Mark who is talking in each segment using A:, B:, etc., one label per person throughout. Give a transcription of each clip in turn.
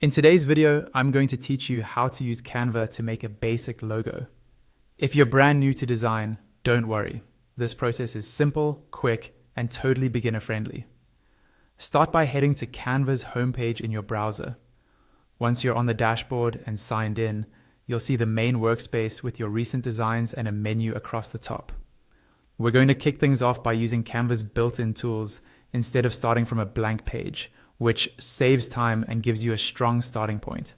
A: In today's video, I'm going to teach you how to use Canva to make a basic logo. If you're brand new to design, don't worry. This process is simple, quick, and totally beginner-friendly. Start by heading to Canva's homepage in your browser. Once you're on the dashboard and signed in, you'll see the main workspace with your recent designs and a menu across the top. We're going to kick things off by using Canva's built-in tools instead of starting from a blank page, which saves time and gives you a strong starting point.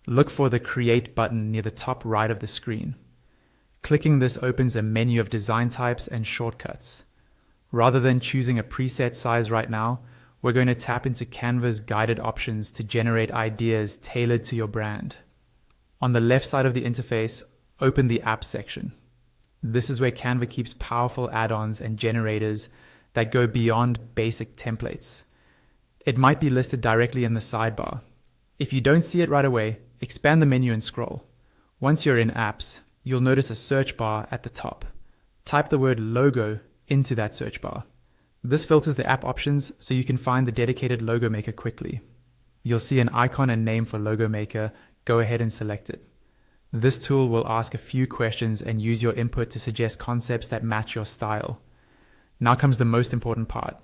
A: Look for the Create button near the top right of the screen. Clicking this opens a menu of design types and shortcuts. Rather than choosing a preset size right now, we're going to tap into Canva's guided options to generate ideas tailored to your brand. On the left side of the interface, open the Apps section. This is where Canva keeps powerful add-ons and generators that go beyond basic templates. It might be listed directly in the sidebar. If you don't see it right away, expand the menu and scroll. Once you're in Apps, you'll notice a search bar at the top. Type the word logo into that search bar. This filters the app options so you can find the dedicated logo maker quickly. You'll see an icon and name for logo maker. Go ahead and select it. This tool will ask a few questions and use your input to suggest concepts that match your style. Now comes the most important part,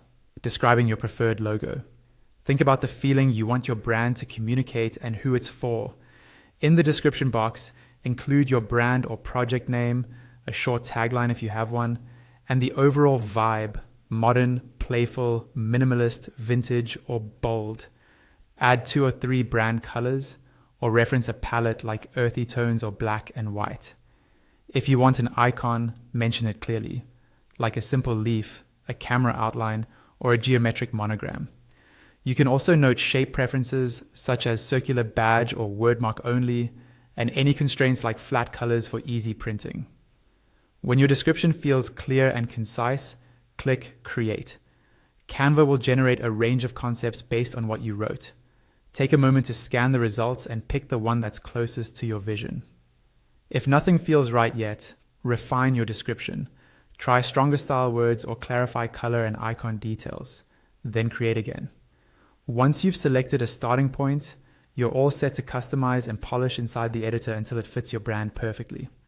A: describing your preferred logo. Think about the feeling you want your brand to communicate and who it's for. In the description box, include your brand or project name, a short tagline if you have one, and the overall vibe: modern, playful, minimalist, vintage, or bold. Add 2 or 3 brand colors, or reference a palette like earthy tones or black and white. If you want an icon, mention it clearly, like a simple leaf, a camera outline, or a geometric monogram. You can also note shape preferences such as circular badge or word mark only, and any constraints like flat colors for easy printing. When your description feels clear and concise, click Create. Canva will generate a range of concepts based on what you wrote. Take a moment to scan the results and pick the one that's closest to your vision. If nothing feels right yet, refine your description. Try stronger style words or clarify color and icon details. Then create again. Once you've selected a starting point, you're all set to customize and polish inside the editor until it fits your brand perfectly.